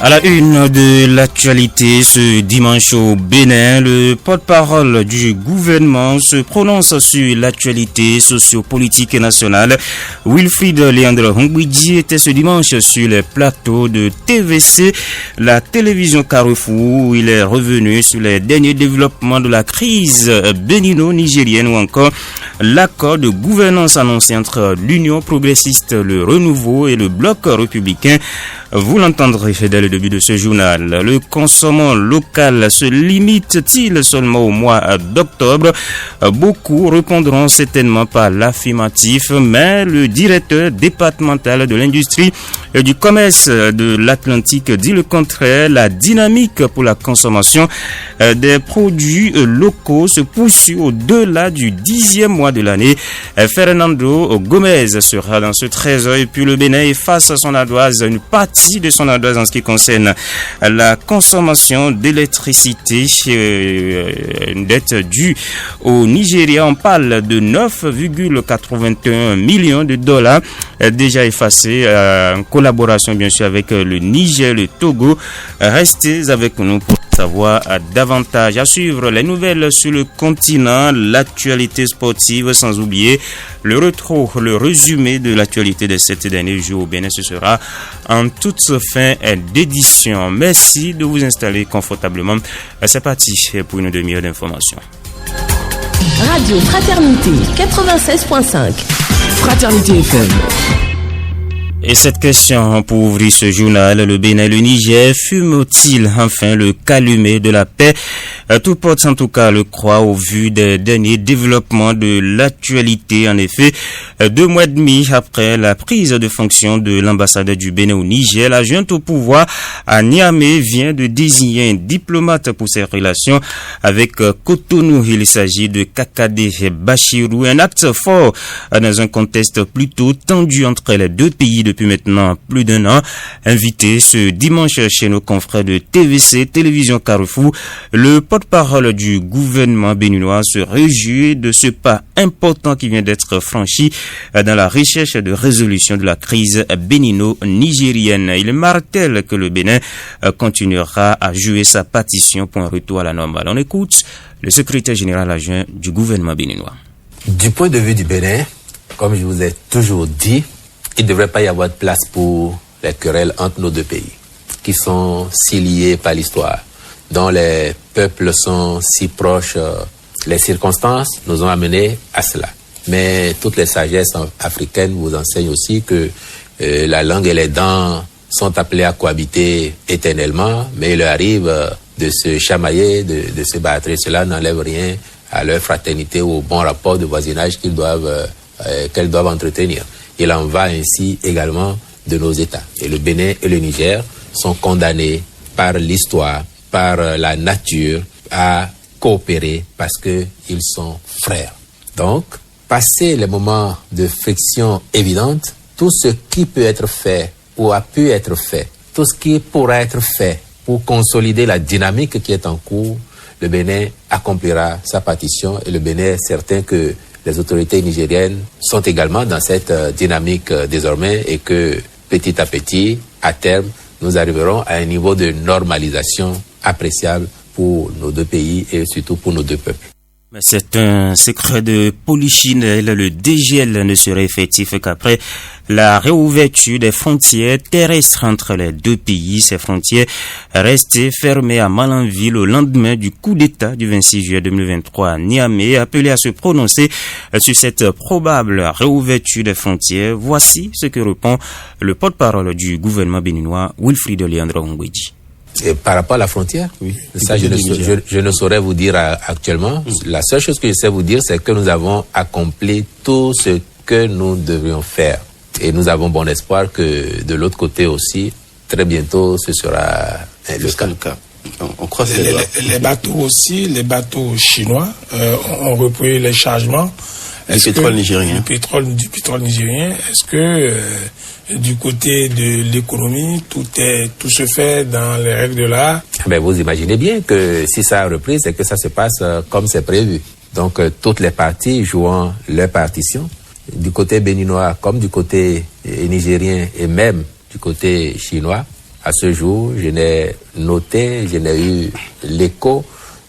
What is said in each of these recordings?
À la une de l'actualité ce dimanche au Bénin, le porte-parole du gouvernement se prononce sur l'actualité sociopolitique nationale. Wilfried Léandre Hongwidji était ce dimanche sur les plateaux de TVC, la télévision Carrefour, où il est revenu sur les derniers développements de la crise bénino-nigérienne ou encore l'accord de gouvernance annoncé entre l'Union progressiste, le Renouveau et le Bloc républicain. Vous l'entendrez dès le début de ce journal. Le consommant local se limite-t-il seulement au mois d'octobre? Beaucoup répondront certainement par l'affirmatif, mais le directeur départemental de l'industrie et du commerce de l'Atlantique dit le contraire. La dynamique pour la consommation des produits locaux se poursuit au-delà du 10e mois de l'année. Fernando Gomez sera dans ce trésor et puis le Bénin efface son ardoise, une partie de son ardoise en ce qui concerne la consommation d'électricité, une dette due au Nigeria. On parle de 9,81 millions de dollars déjà effacés en collaboration bien sûr avec le Niger, le Togo. Restez avec nous pour savoir davantage. À suivre les nouvelles sur le continent, l'actualité sportive, sans oublier le résumé de l'actualité de ces derniers jours au Bénin. Ce sera en toute fin d'édition. Merci de vous installer confortablement. C'est parti pour une demi-heure d'information. Radio Fraternité 96.5. Fraternité FM. Et cette question pour ouvrir ce journal, le Bénin et le Niger fument-ils enfin le calumet de la paix? Tout porte en tout cas le croire au vu des derniers développements de l'actualité. En effet, 2 mois et demi après la prise de fonction de l'ambassadeur du Bénin au Niger, la junte au pouvoir à Niamey vient de désigner un diplomate pour ses relations avec Cotonou. Il s'agit de Kakade Bachirou, un acte fort dans un contexte plutôt tendu entre les deux pays depuis maintenant plus d'1 an. Invité ce dimanche chez nos confrères de TVC, Télévision Carrefour, le porte-parole du gouvernement béninois se réjouit de ce pas important qui vient d'être franchi dans la recherche de résolution de la crise bénino-nigérienne. Il martèle que le Bénin continuera à jouer sa partition pour un retour à la normale. On écoute le secrétaire général adjoint du gouvernement béninois. Du point de vue du Bénin, comme je vous ai toujours dit, il ne devrait pas y avoir de place pour les querelles entre nos deux pays, qui sont si liés par l'histoire, dont les peuples sont si proches. Les circonstances nous ont amenés à cela. Mais toutes les sagesses africaines vous enseignent aussi que la langue et les dents sont appelées à cohabiter éternellement, mais il leur arrive de se chamailler, de se battre. Et cela n'enlève rien à leur fraternité ou au bon rapport de voisinage qu'elles doivent entretenir. Il en va ainsi également de nos États. Et le Bénin et le Niger sont condamnés par l'histoire, par la nature, à coopérer parce qu'ils sont frères. Donc, passer les moments de friction évidente, tout ce qui peut être fait ou a pu être fait, tout ce qui pourra être fait pour consolider la dynamique qui est en cours, le Bénin accomplira sa partition et le Bénin est certain que les autorités nigériennes sont également dans cette dynamique désormais et que petit à petit, à terme, nous arriverons à un niveau de normalisation appréciable pour nos deux pays et surtout pour nos deux peuples. C'est un secret de polichinelle. Le dégel ne serait effectif qu'après la réouverture des frontières terrestres entre les deux pays. Ces frontières restées fermées à Malanville au lendemain du coup d'État du 26 juillet 2023 à Niamey, appelé à se prononcer sur cette probable réouverture des frontières. Voici ce que répond le porte-parole du gouvernement béninois, Wilfried Léandre Hongwidji. Et par rapport à la frontière, oui. Ça, je ne saurais vous dire actuellement. La seule chose que je sais vous dire, c'est que nous avons accompli tout ce que nous devrions faire. Et nous avons bon espoir que de l'autre côté aussi, très bientôt, ce sera le cas. On croise les bateaux aussi, les bateaux chinois ont repris les chargements. Du pétrole nigérien. Du pétrole nigérien. Est-ce que du côté de l'économie, tout se fait dans les règles de l'art? Ben, vous imaginez bien que si ça a repris, c'est que ça se passe comme c'est prévu. Donc, toutes les parties jouant leur partition, du côté béninois comme du côté nigérien et même du côté chinois, à ce jour, je n'ai eu l'écho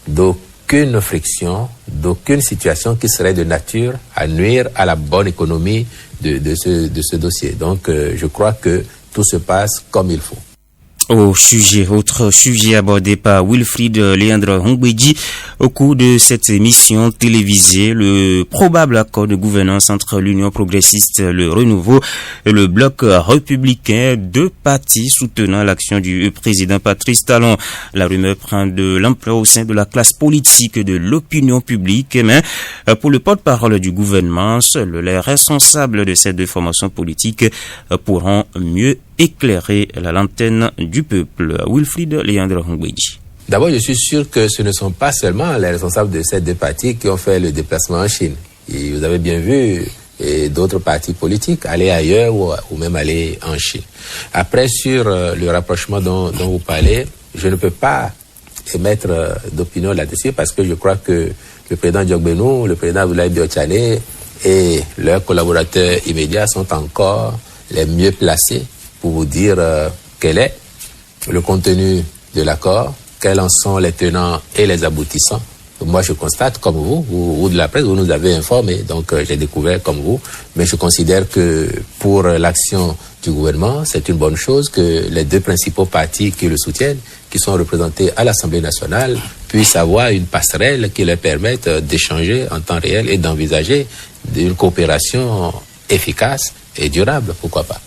d'aucune friction, d'aucune situation qui serait de nature à nuire à la bonne économie de ce dossier. Donc, je crois que tout se passe comme il faut. Autre sujet abordé par Wilfried Léandre Hongbeji au cours de cette émission télévisée, le probable accord de gouvernance entre l'Union progressiste, le Renouveau et le bloc républicain, deux partis soutenant l'action du président Patrice Talon. La rumeur prend de l'ampleur au sein de la classe politique et de l'opinion publique, mais pour le porte-parole du gouvernement, seuls les responsables de ces deux formations politiques pourront mieux éclairer la lanterne du peuple. Wilfried Léandre Hongbeji. D'abord, je suis sûr que ce ne sont pas seulement les responsables de ces deux partis qui ont fait le déplacement en Chine. Et vous avez bien vu d'autres partis politiques aller ailleurs ou même aller en Chine. Après, sur le rapprochement dont vous parlez, je ne peux pas émettre d'opinion là-dessus parce que je crois que le président Diogbenou, le président Abdoulaye Diotchane et leurs collaborateurs immédiats sont encore les mieux placés pour vous dire quel est le contenu de l'accord, quels en sont les tenants et les aboutissants. Moi, je constate comme vous de la presse, vous nous avez informés, donc j'ai découvert comme vous, mais je considère que pour l'action du gouvernement, c'est une bonne chose que les deux principaux partis qui le soutiennent, qui sont représentés à l'Assemblée nationale, puissent avoir une passerelle qui leur permette d'échanger en temps réel et d'envisager une coopération efficace et durable, pourquoi pas.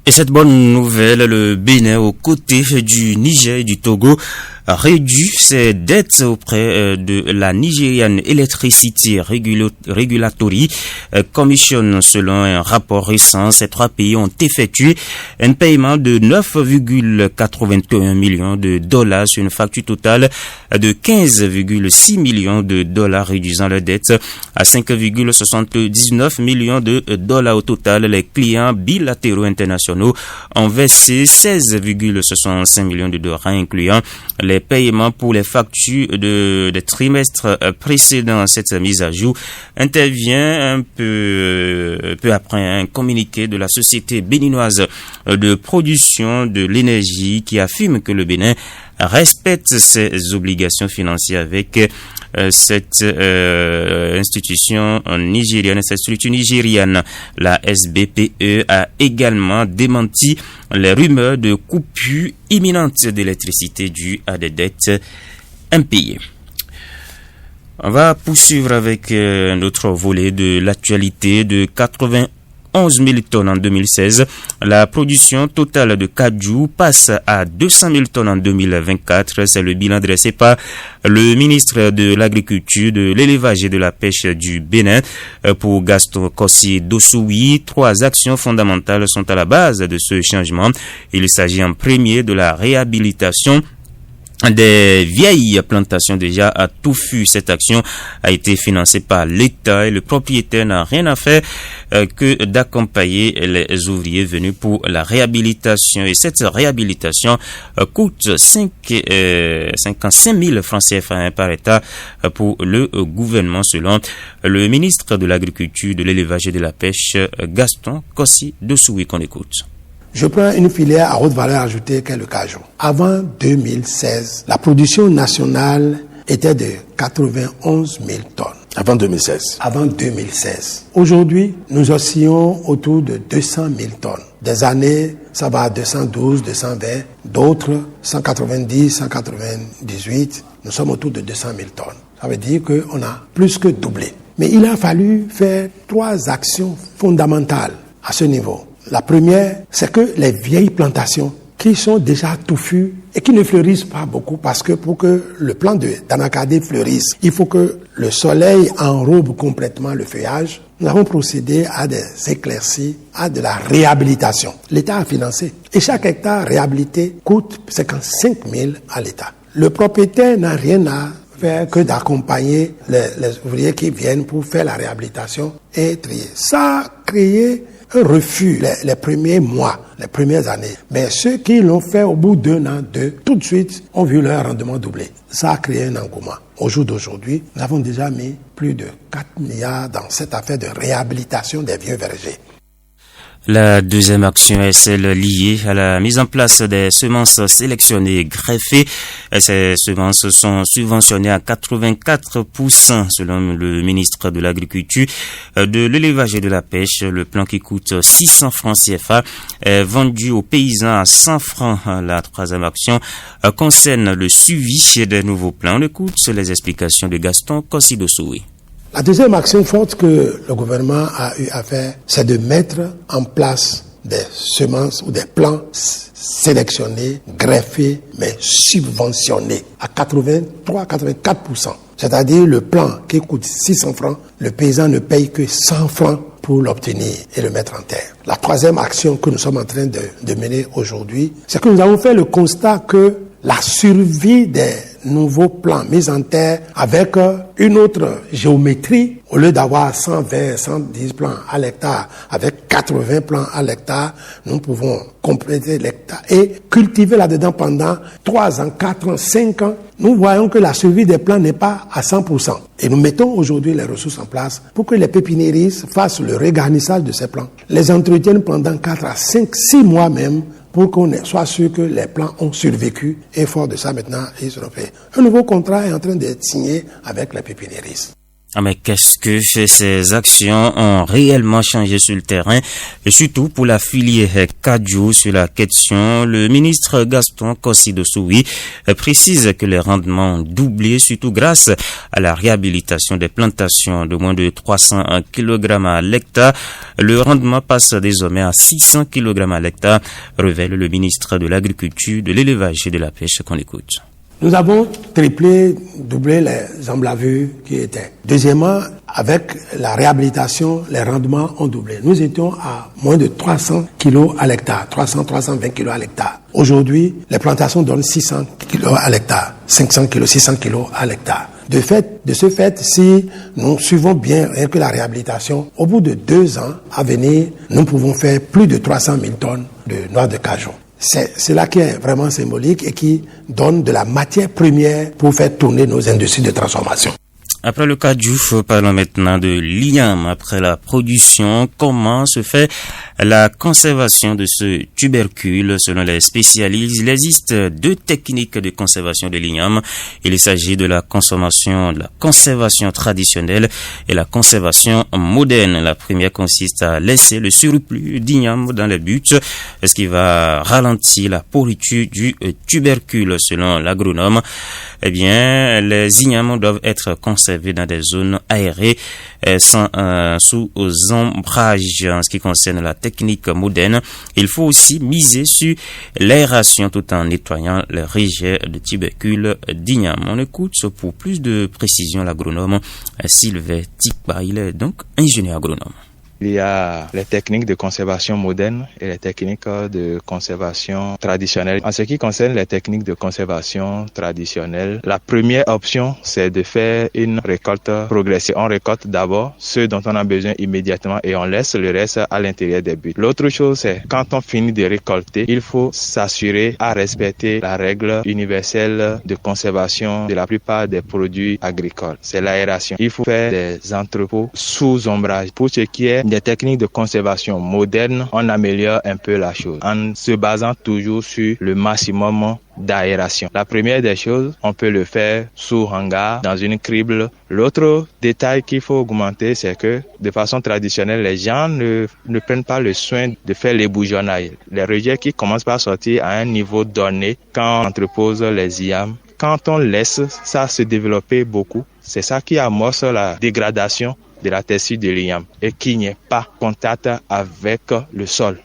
Et cette bonne nouvelle, le Bénin, aux côtés du Niger et du Togo, réduit ses dettes auprès de la Nigerian Electricity Regulatory Commission. Selon un rapport récent, ces trois pays ont effectué un paiement de 9,81 millions de dollars sur une facture totale de 15,6 millions de dollars, réduisant leur dette à 5,79 millions de dollars au total. Les clients bilatéraux internationaux ont versé 16,65 millions de dollars, incluant les paiements pour les factures des trimestres précédents. Cette mise à jour intervient un peu après un communiqué de la société béninoise de production de l'énergie qui affirme que le Bénin respecte ses obligations financières avec cette institution nigérienne, cette structure nigériane. La SBPE a également démenti les rumeurs de coupure imminente d'électricité due à des dettes impayées. On va poursuivre avec un autre volet de l'actualité. De 91 000 tonnes en 2016, la production totale de cajou passe à 200 000 tonnes en 2024. C'est le bilan dressé par le ministre de l'Agriculture, de l'Élevage et de la Pêche du Bénin. Pour Gaston Kossi Dossoui, 3 actions fondamentales sont à la base de ce changement. Il s'agit en premier de la réhabilitation des vieilles plantations déjà à touffu. Cette action a été financée par l'État et le propriétaire n'a rien à faire que d'accompagner les ouvriers venus pour la réhabilitation. Et cette réhabilitation coûte 55 000 francs CFA par État pour le gouvernement, selon le ministre de l'Agriculture, de l'Élevage et de la Pêche, Gaston Kossi Dossoui, qu'on écoute. Je prends une filière à haute valeur ajoutée qu'est le cajou. Avant 2016, la production nationale était de 91 000 tonnes. Avant 2016. Avant 2016. Aujourd'hui, nous oscillons autour de 200 000 tonnes. Des années, ça va à 212, 220, d'autres 190, 198. Nous sommes autour de 200 000 tonnes. Ça veut dire qu'on a plus que doublé. Mais il a fallu faire 3 actions fondamentales à ce niveau. La première, c'est que les vieilles plantations qui sont déjà touffues et qui ne fleurissent pas beaucoup, parce que pour que le plant d'Anacadie fleurisse, il faut que le soleil enrobe complètement le feuillage. Nous avons procédé à des éclaircies, à de la réhabilitation. L'État a financé. Et chaque hectare réhabilité coûte 55 000 à l'État. Le propriétaire n'a rien à faire que d'accompagner les ouvriers qui viennent pour faire la réhabilitation et trier. Ça a créé un refus les premiers mois, les premières années. Mais ceux qui l'ont fait au bout d'1 an, 2, tout de suite, ont vu leur rendement doubler. Ça a créé un engouement. Au jour d'aujourd'hui, nous avons déjà mis plus de 4 milliards dans cette affaire de réhabilitation des vieux vergers. La deuxième action est celle liée à la mise en place des semences sélectionnées greffées. Ces semences sont subventionnées à 84% selon le ministre de l'Agriculture, de l'Élevage et de la Pêche. Le plan qui coûte 600 francs CFA est vendu aux paysans à 100 francs. La troisième action concerne le suivi des nouveaux plans. On écoute les explications de Gaston Kossidosoué. La deuxième action forte que le gouvernement a eu à faire, c'est de mettre en place des semences ou des plants sélectionnés, greffés, mais subventionnés à 83-84%. C'est-à-dire le plan qui coûte 600 francs, le paysan ne paye que 100 francs pour l'obtenir et le mettre en terre. La troisième action que nous sommes en train de mener aujourd'hui, c'est que nous avons fait le constat que la survie des nouveaux plants mis en terre avec une autre géométrie, au lieu d'avoir 120, 110 plants à l'hectare, avec 80 plants à l'hectare, nous pouvons compléter l'hectare et cultiver là-dedans pendant 3 ans, 4 ans, 5 ans. Nous voyons que la survie des plants n'est pas à 100%. Et nous mettons aujourd'hui les ressources en place pour que les pépiniéristes fassent le régarnissage de ces plants, les entretiennent pendant 4 à 5, 6 mois même, pour qu'on soit sûr que les plants ont survécu. Et fort de ça, maintenant, ils seront faits. Un nouveau contrat est en train d'être signé avec les pépiniéristes. Mais qu'est-ce que ces actions ont réellement changé sur le terrain et surtout pour la filière Kadjo sur la question? Le ministre Gaston Kossidosoué précise que les rendements ont doublé surtout grâce à la réhabilitation des plantations de moins de 300 kg à l'hectare. Le rendement passe désormais à 600 kg à l'hectare, révèle le ministre de l'Agriculture, de l'Élevage et de la Pêche qu'on écoute. Nous avons triplé, doublé les emblavures qui étaient. Deuxièmement, avec la réhabilitation, les rendements ont doublé. Nous étions à moins de 300 kilos à l'hectare, 320 kilos à l'hectare. Aujourd'hui, les plantations donnent 600 kilos à l'hectare, 500 kilos, 600 kilos à l'hectare. De ce fait, si nous suivons bien rien que la réhabilitation, au bout de 2 ans à venir, nous pouvons faire plus de 300 000 tonnes de noix de cajou. C'est cela qui est vraiment symbolique et qui donne de la matière première pour faire tourner nos industries de transformation. Après le Kadjouf, parlons maintenant de l'igname. Après la production, comment se fait la conservation de ce tubercule? Selon les spécialistes, il existe 2 techniques de conservation de l'igname. Il s'agit de la conservation traditionnelle et la conservation moderne. La première consiste à laisser le surplus d'igname dans les buts, ce qui va ralentir la pourriture du tubercule. Selon l'agronome, les ignames doivent être conservés dans des zones aérées sous ombrage. En ce qui concerne la technique moderne, il faut aussi miser sur l'aération tout en nettoyant les rejets de tubercules d'igname. On écoute pour plus de précision l'agronome Sylvain Tikba. Il est donc ingénieur agronome. Il y a les techniques de conservation modernes et les techniques de conservation traditionnelles. En ce qui concerne les techniques de conservation traditionnelles, la première option, c'est de faire une récolte progressive. On récolte d'abord ce dont on a besoin immédiatement et on laisse le reste à l'intérieur des buts. L'autre chose, c'est quand on finit de récolter, il faut s'assurer à respecter la règle universelle de conservation de la plupart des produits agricoles. C'est l'aération. Il faut faire des entrepôts sous ombrage. Pour ce qui est des techniques de conservation modernes, on améliore un peu la chose en se basant toujours sur le maximum d'aération. La première des choses, on peut le faire sous hangar, dans une crible. L'autre détail qu'il faut augmenter, c'est que de façon traditionnelle, les gens ne prennent pas le soin de faire les bouillonnages. Les rejets qui commencent par sortir à un niveau donné quand on entrepose les ignames. Quand on laisse ça se développer beaucoup, c'est ça qui amorce la dégradation de la tessue de l'igname et qu'il n'y ait pas contact avec le sol.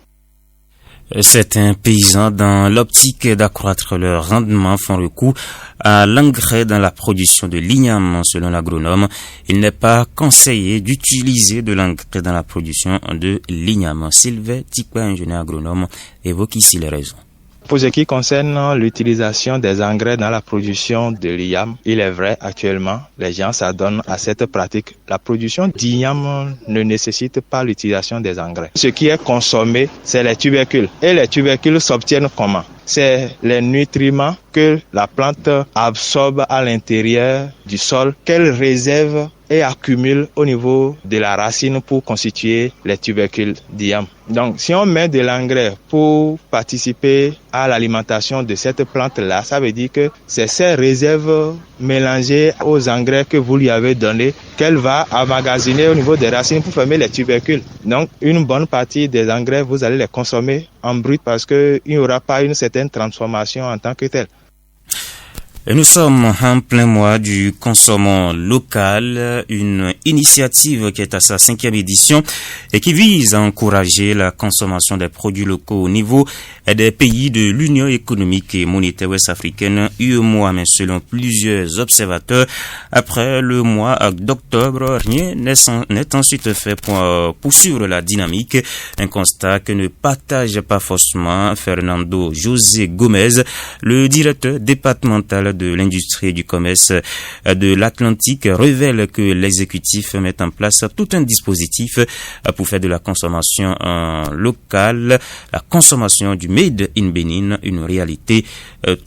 Certains paysans, dans l'optique d'accroître leur rendement, font recours à l'engrais dans la production de l'igname. Selon l'agronome, il n'est pas conseillé d'utiliser de l'engrais dans la production de l'igname. Sylvain Tikba, ingénieur agronome, évoque ici les raisons. Pour ce qui concerne l'utilisation des engrais dans la production de l'igname, il est vrai actuellement, les gens s'adonnent à cette pratique. La production d'igname ne nécessite pas l'utilisation des engrais. Ce qui est consommé, c'est les tubercules. Et les tubercules s'obtiennent comment? C'est les nutriments que la plante absorbe à l'intérieur du sol, qu'elle réserve et accumulent au niveau de la racine pour constituer les tubercules d'iam. Donc, si on met de l'engrais pour participer à l'alimentation de cette plante-là, ça veut dire que c'est ces réserves mélangées aux engrais que vous lui avez donnés qu'elle va emmagasiner au niveau des racines pour former les tubercules. Donc, une bonne partie des engrais, vous allez les consommer en brut parce qu'il n'y aura pas une certaine transformation en tant que telle. Et nous sommes en plein mois du Consommons local, une initiative qui est à sa 5e édition et qui vise à encourager la consommation des produits locaux au niveau des pays de l'Union économique et monétaire ouest-africaine, UEMOA, mais selon plusieurs observateurs, après le mois d'octobre, rien n'est ensuite fait pour poursuivre la dynamique. Un constat que ne partage pas forcément Fernando José Gomez, le directeur départemental de l'industrie et du commerce de l'Atlantique, révèle que l'exécutif met en place tout un dispositif pour faire de la consommation locale, la consommation du Made in Benin, une réalité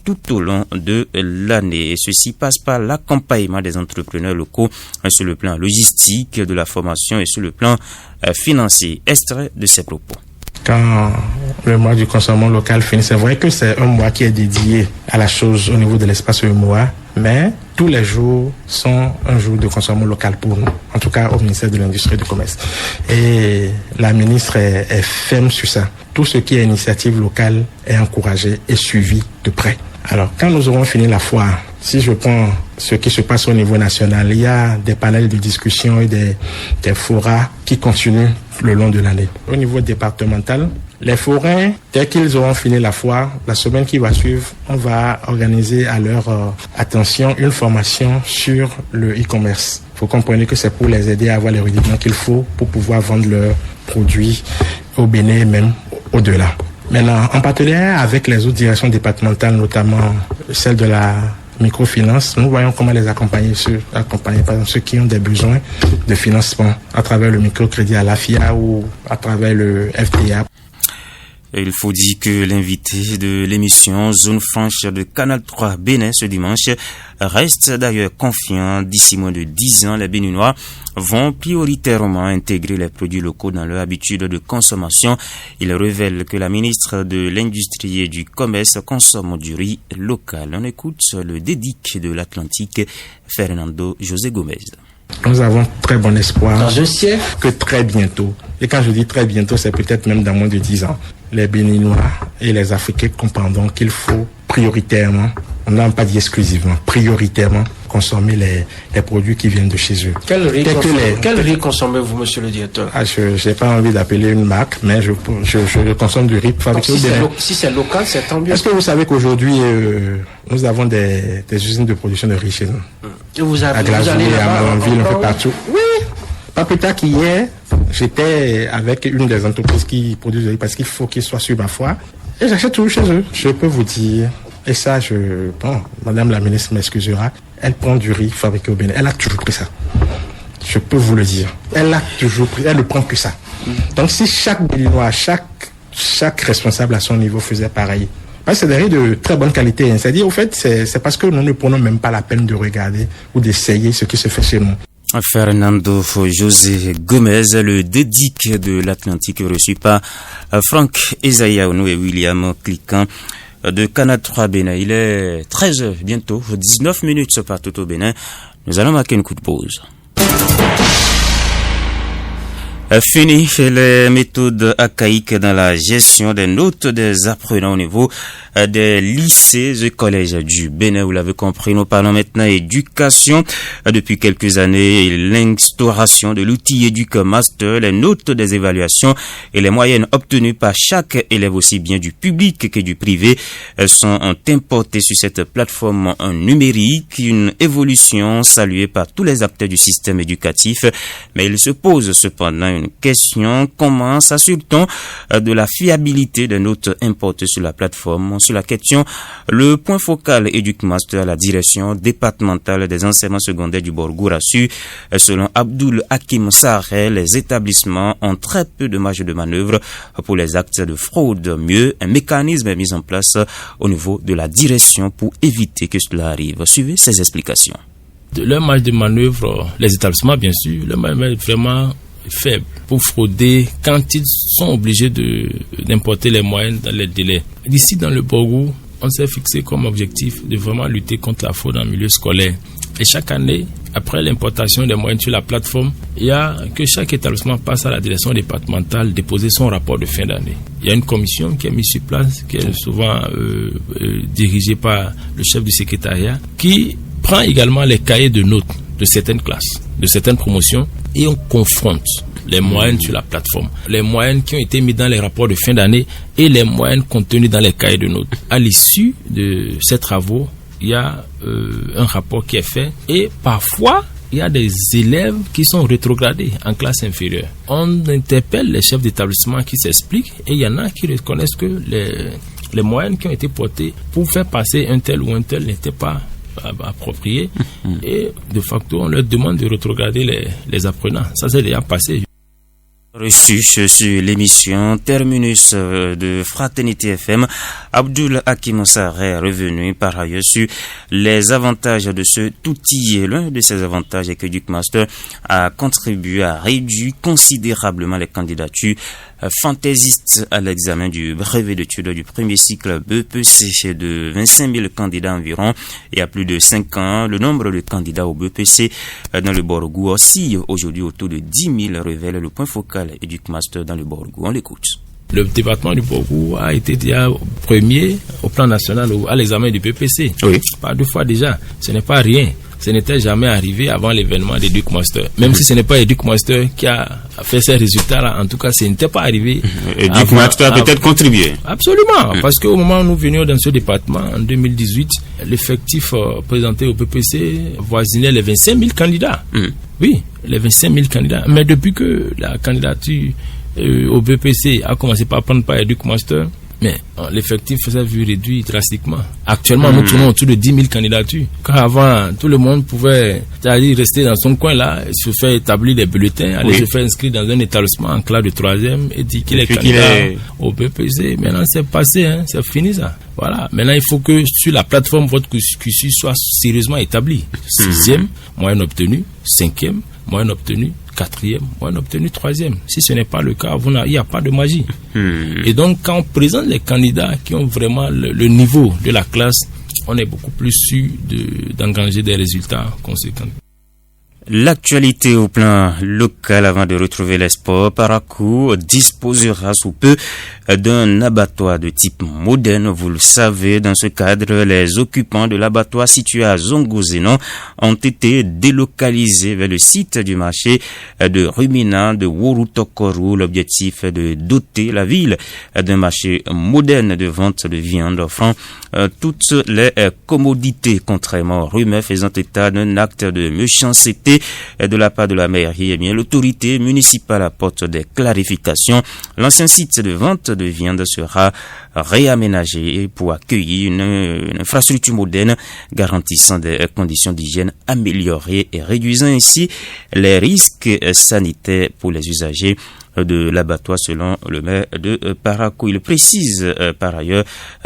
tout au long de l'année. Et ceci passe par l'accompagnement des entrepreneurs locaux sur le plan logistique, de la formation et sur le plan financier. Extrait de ses propos. Quand le mois du consommation local finit, c'est vrai que c'est un mois qui est dédié à la chose au niveau de l'espace UEMOA, mais tous les jours sont un jour de consommation local pour nous, en tout cas au ministère de l'Industrie et du Commerce. Et la ministre est ferme sur ça. Tout ce qui est initiative locale est encouragé et suivi de près. Alors, quand nous aurons fini la foire, si je prends ce qui se passe au niveau national, il y a des panels de discussion et des forats qui continuent le long de l'année. Au niveau départemental, les forains, dès qu'ils auront fini la foire, la semaine qui va suivre, on va organiser à leur attention une formation sur le e-commerce. Il faut comprendre que c'est pour les aider à avoir les rudiments qu'il faut pour pouvoir vendre leurs produits au Bénin et même au-delà. Maintenant, en partenariat avec les autres directions départementales, notamment celle de la microfinance, nous voyons comment les accompagner, par exemple ceux qui ont des besoins de financement à travers le microcrédit à l'AFIA ou à travers le FTA. Il faut dire que l'invité de l'émission Zone Franche de Canal 3 Bénin ce dimanche reste d'ailleurs confiant. D'ici moins de 10 ans, les Béninois vont prioritairement intégrer les produits locaux dans leur habitude de consommation. Il révèle que la ministre de l'Industrie et du Commerce consomme du riz local. On écoute le dédic de l'Atlantique, Fernando José Gomez. Nous avons très bon espoir que très bientôt, et quand je dis très bientôt, c'est peut-être même dans moins de 10 ans, les Béninois et les Africains comprendront qu'il faut prioritairement, on n'a pas dit exclusivement, prioritairement consommer les produits qui viennent de chez eux. Quel riz consommez-vous, monsieur le directeur? Je n'ai pas envie d'appeler une marque, mais je consomme du riz fabriqué au Bénin. Si c'est local, c'est tant mieux. Est-ce que vous savez qu'aujourd'hui, nous avons des usines de production de riz chez nous? Et vous allez à Glazoué, à Malanville, un peu partout. Oui. Pas plus tard qu'hier, j'étais avec une des entreprises qui produisent du riz parce qu'il faut qu'il soit sur ma foire. Et j'achète tout chez eux. Je peux vous dire, et ça, madame la ministre m'excusera, elle prend du riz fabriqué au Bénin. Elle a toujours pris ça. Je peux vous le dire. Elle a toujours pris, elle ne prend que ça. Donc si chaque Béninois, chaque responsable à son niveau faisait pareil, parce que c'est des riz de très bonne qualité. C'est-à-dire, au fait, c'est parce que nous ne prenons même pas la peine de regarder ou d'essayer ce qui se fait chez nous. Fernando José Gomez, le dédic de l'Atlantique reçu par Franck Ezayaounou et William Cliquant de Canal 3 Bénin. Il est 13h bientôt, 19 minutes partout au Bénin. Nous allons marquer une coup de pause. Fini les méthodes archaïques dans la gestion des notes des apprenants au niveau des lycées et collèges du Bénin. Vous l'avez compris, nous parlons maintenant éducation. Depuis quelques années, l'instauration de l'outil EducMaster, les notes des évaluations et les moyennes obtenues par chaque élève, aussi bien du public que du privé, sont importées sur cette plateforme numérique. Une évolution saluée par tous les acteurs du système éducatif. Mais il se pose cependant une question: comment s'assure-t-on de la fiabilité des notes importées sur la plateforme? Sur la question, le point focal EducMaster, la direction départementale des enseignements secondaires du Borgou rassure, selon Abdoul Hakim Sarré, les établissements ont très peu de marge de manœuvre pour les actes de fraude. Mieux, un mécanisme est mis en place au niveau de la direction pour éviter que cela arrive. Suivez ces explications. Leur marge de manœuvre, les établissements bien sûr, leur marge de manœuvre est vraiment faible pour frauder quand ils sont obligés d'importer les moyens dans les délais. D'ici dans le Borgou, on s'est fixé comme objectif de vraiment lutter contre la fraude en milieu scolaire. Et chaque année, après l'importation des moyens sur la plateforme, il y a que chaque établissement passe à la direction départementale déposer son rapport de fin d'année. Il y a une commission qui est mise sur place, qui est souvent dirigée par le chef du secrétariat, qui prend également les cahiers de notes de certaines classes, de certaines promotions, et on confronte les moyennes sur la plateforme, les moyennes qui ont été mises dans les rapports de fin d'année et les moyennes contenues dans les cahiers de notes. À l'issue de ces travaux, il y a un rapport qui est fait et parfois il y a des élèves qui sont rétrogradés en classe inférieure. On interpelle les chefs d'établissement qui s'expliquent et il y en a qui reconnaissent que les moyennes qui ont été portées pour faire passer un tel ou un tel n'étaient pas appropriées et de facto on leur demande de rétrograder les apprenants. Ça s'est déjà passé. Reçu sur l'émission Terminus de Fraternité FM, Abdul Hakim Sarr est revenu par ailleurs sur les avantages de cet outil. Et l'un de ces avantages est que DucMaster a contribué à réduire considérablement les candidatures fantaisistes à l'examen du brevet d'études du premier cycle BEPC de 25 000 candidats environ. Et à plus de 5 ans, le nombre de candidats au BEPC dans le Borgou oscille aujourd'hui autour de 10 000, révèle le point focal et DucMaster dans le Borgou. On l'écoute. Le département du Borgou a été déjà premier au plan national à l'examen du BPC. Oui. Pas 2 fois déjà. Ce n'est pas rien. Ce n'était jamais arrivé avant l'événement de DucMaster. Même si ce n'est pas DucMaster qui a fait ces résultats-là, en tout cas, ce n'était pas arrivé. Et DucMaster a peut-être contribué. Absolument. Parce qu'au moment où nous venions dans ce département, en 2018, l'effectif présenté au BPC voisinait les 25 000 candidats. Oui, les 25 000 candidats. Mais depuis que la candidature au BPC a commencé par prendre part à DucMaster, mais l'effectif s'est vu réduit drastiquement. Actuellement, nous tournons autour de 10 000 candidatures. Car avant, tout le monde pouvait rester dans son coin là, se faire établir des bulletins, aller se faire inscrire dans un établissement en classe de 3e et dire qu'il est candidat au BPC. Maintenant, c'est passé, c'est fini ça. Voilà. Maintenant, il faut que sur la plateforme, votre cursus soit sérieusement établi. 6e, moyenne obtenue. 5e, moyenne obtenue. 4e, moyenne obtenue 3e. Si ce n'est pas le cas, il n'y a pas de magie. Et donc, quand on présente les candidats qui ont vraiment le niveau de la classe, on est beaucoup plus sûr d'engranger des résultats conséquents. L'actualité au plan local avant de retrouver les sports. Parakou disposera sous peu d'un abattoir de type moderne. Vous le savez, dans ce cadre, les occupants de l'abattoir situé à Zongo-Zenon ont été délocalisés vers le site du marché de ruminants de Worutokoru. L'objectif est de doter la ville d'un marché moderne de vente de viande offrant toutes les commodités, contrairement aux rumeurs faisant état d'un acte de méchanceté de la part de la mairie. Eh bien, l'autorité municipale apporte des clarifications. L'ancien site de vente de viande sera réaménagé pour accueillir une infrastructure moderne garantissant des conditions d'hygiène améliorées et réduisant ainsi les risques sanitaires pour les usagers de l'abattoir, selon le maire de Parakou. Il précise par ailleurs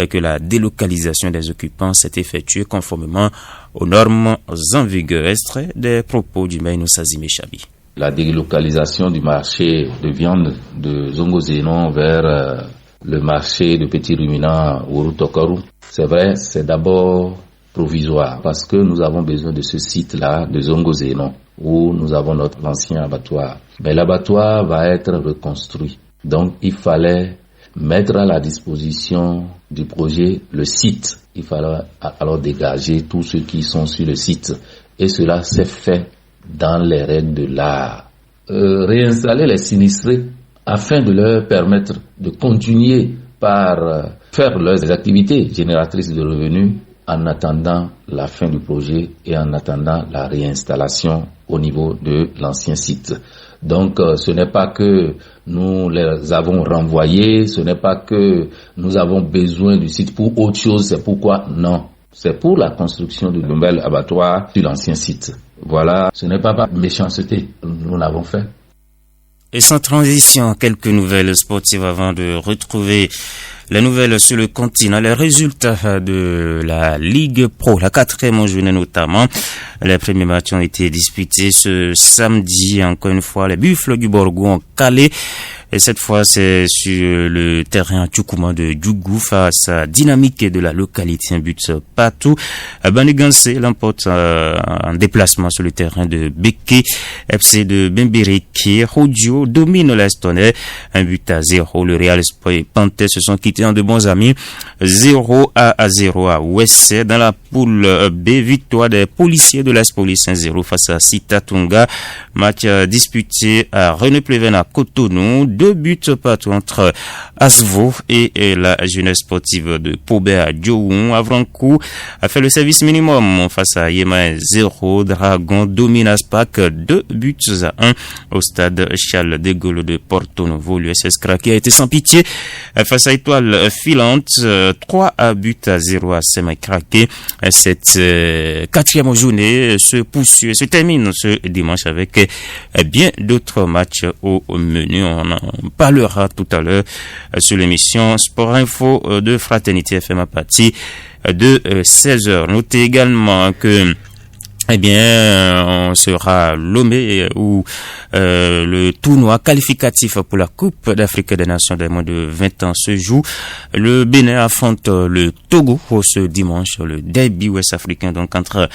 que la délocalisation des occupants s'est effectuée conformément aux normes en vigueur. Extrait des propos du maire Nosazime Chabi. La délocalisation du marché de viande de Zongo-Zenon vers le marché de petits ruminants Worutokoru, c'est vrai, c'est d'abord provisoire parce que nous avons besoin de ce site-là de Zongo-Zenon où nous avons notre ancien abattoir. Mais l'abattoir va être reconstruit. Donc il fallait mettre à la disposition du projet le site. Il fallait alors dégager tous ceux qui sont sur le site. Et cela s'est fait dans les règles de l'art. Réinstaller les sinistrés afin de leur permettre de continuer par faire leurs activités génératrices de revenus en attendant la fin du projet et en attendant la réinstallation au niveau de l'ancien site. Donc ce n'est pas que nous les avons renvoyés, ce n'est pas que nous avons besoin du site pour autre chose, c'est pourquoi non. C'est pour la construction du nouvel abattoir sur l'ancien site. Voilà, ce n'est pas par méchanceté, nous l'avons fait. Et sans transition, quelques nouvelles sportives avant de retrouver les nouvelles sur le continent, les résultats de la Ligue Pro, la 4e journée notamment. Les premiers matchs ont été disputés ce samedi. Encore une fois, les Buffles du Borgo ont calé. Et cette fois, c'est sur le terrain Tchoukouma de Djougou face à Dynamique de la localité. Un but partout. Banigansé l'emporte en déplacement sur le terrain de Beke. FC de Bembériki. Rodio domine l'Estonais. 1-0. Le Real Sport et Panthère se sont quittés en de bons amis. 0-0 à Ouest. Dans la poule B, victoire des policiers de l'Est Police 1-0 face à Sitatunga. Match disputé à René-Pleven à Cotonou. 2 buts partout entre Asvo et la jeunesse sportive de Pobé à Djoun. Avrankou a fait le service minimum face à Yema 0. Dragon domine Aspac 2 buts à 1 au stade Charles de Gaulle de Porto Novo. L'USS Kraki a été sans pitié face à Étoile Filante 3 buts à 0 à Sema Kraki. Cette 4e journée se poursuit et se termine ce dimanche avec bien d'autres matchs au menu. On parlera tout à l'heure sur l'émission Sport Info de Fraternité FM à partir de 16h. Notez également que on sera Lomé où le tournoi qualificatif pour la Coupe d'Afrique des Nations des moins de 20 ans se joue. Le Bénin affronte le Togo ce dimanche, le derby ouest-africain donc entre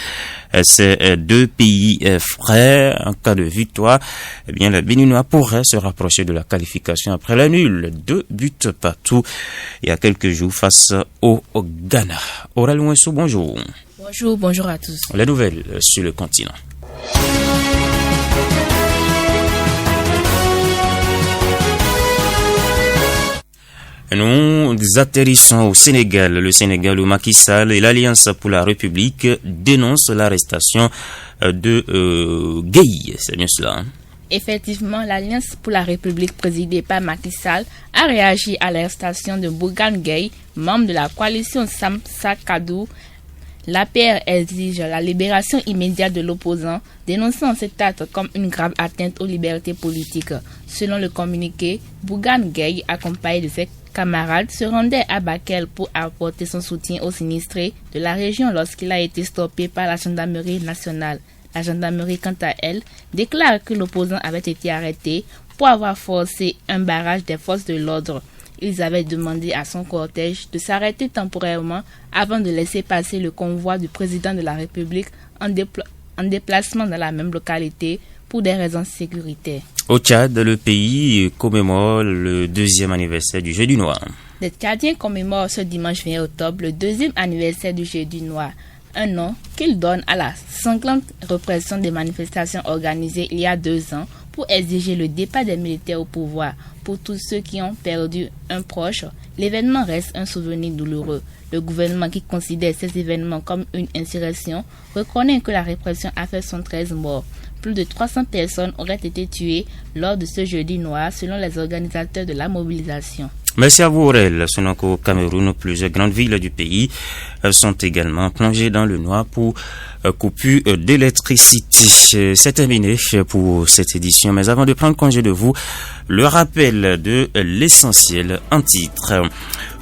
ces deux pays frères. En cas de victoire, les Béninois pourraient se rapprocher de la qualification après la nulle. 2 buts partout il y a quelques jours face au Ghana. Aurélie Ouensou, bonjour. Bonjour à tous. Les nouvelles sur le continent. Nous atterrissons au Sénégal. Le Sénégal où Macky Sall et l'Alliance pour la République dénoncent l'arrestation de Gueye. C'est bien cela, Effectivement, l'Alliance pour la République présidée par Macky Sall a réagi à l'arrestation de Bougane Gueye, membre de la coalition Samsa Kadou. L'APR exige la libération immédiate de l'opposant, dénonçant cet acte comme une grave atteinte aux libertés politiques. Selon le communiqué, Bougane Gueye, accompagné de ses camarades, se rendait à Bakel pour apporter son soutien aux sinistrés de la région lorsqu'il a été stoppé par la gendarmerie nationale. La gendarmerie, quant à elle, déclare que l'opposant avait été arrêté pour avoir forcé un barrage des forces de l'ordre. Ils avaient demandé à son cortège de s'arrêter temporairement avant de laisser passer le convoi du président de la République en déplacement dans la même localité pour des raisons sécuritaires. Au Tchad, le pays commémore le 2e anniversaire du Jeudi Noir. Les Tchadiens commémorent ce dimanche 20 octobre le 2e anniversaire du Jeudi Noir, un nom qu'ils donnent à la sanglante répression des manifestations organisées il y a 2 ans pour exiger le départ des militaires au pouvoir. Pour tous ceux qui ont perdu un proche, l'événement reste un souvenir douloureux. Le gouvernement, qui considère ces événements comme une insurrection, reconnaît que la répression a fait 113 morts. Plus de 300 personnes auraient été tuées lors de ce Jeudi Noir, selon les organisateurs de la mobilisation. Merci à vous, Aurel. Selon qu'au Cameroun, plusieurs grandes villes du pays sont également plongées dans le noir pour coupure d'électricité. C'est terminé pour cette édition. Mais avant de prendre congé de vous, le rappel de l'essentiel en titre.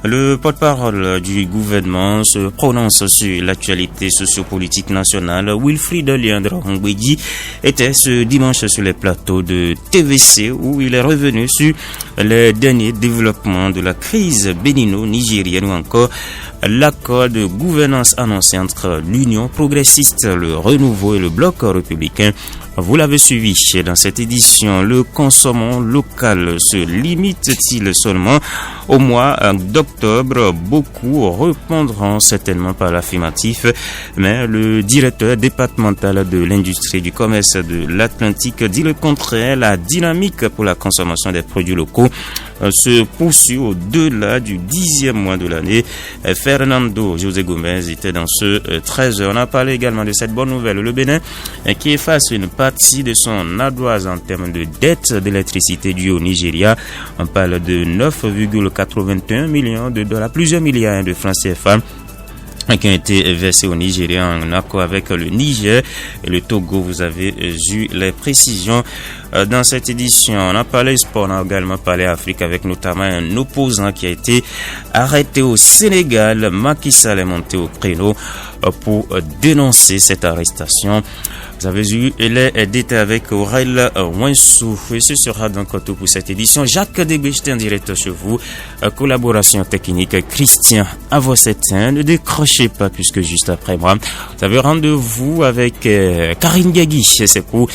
Le porte-parole du gouvernement se prononce sur l'actualité sociopolitique nationale. Wilfried Léandre Ngwedi était ce dimanche sur les plateaux de TVC où il est revenu sur les derniers développements de la crise bénino-nigérienne ou encore l'accord de gouvernance annoncé entre l'Union progressiste, le Renouveau et le Bloc républicain. Vous l'avez suivi dans cette édition. Le consommant local se limite-t-il seulement au mois d'octobre? Beaucoup répondront certainement par l'affirmatif, mais le directeur départemental de l'industrie du commerce de l'Atlantique dit le contraire. La dynamique pour la consommation des produits locaux se poursuit au-delà du 10e mois de l'année. Fernando José Gomez était dans ce 13h. On a parlé également de cette bonne nouvelle. Le Bénin qui efface une partie de son ardoise en termes de dette d'électricité due au Nigeria. On parle de 9,81 millions de dollars, plusieurs milliards de francs CFA. qui ont été versés au Nigeria en accord avec le Niger et le Togo. Vous avez eu les précisions dans cette édition. On a parlé sport, on a également parlé Afrique avec notamment un opposant qui a été arrêté au Sénégal. Macky Sall est monté au créneau pour dénoncer cette arrestation. Vous avez eu les détails avec Aurel Winsou. Et ce sera donc tout pour cette édition. Jacques Debécheté en direct chez vous. Collaboration technique Christian Avossetin. Ne décrochez pas puisque juste après moi, vous avez rendez-vous avec Karine Gagui. C'est pour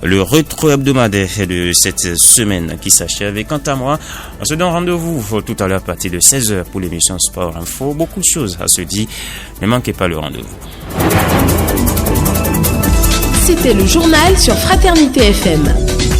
le rétro hebdomadaire de cette semaine qui s'achève. Et quant à moi, on se donne rendez-vous tout à l'heure à partir de 16h pour l'émission Sport Info. Beaucoup de choses à se dire. Ne manquez pas le rendez-vous. C'était le journal sur Fraternité FM.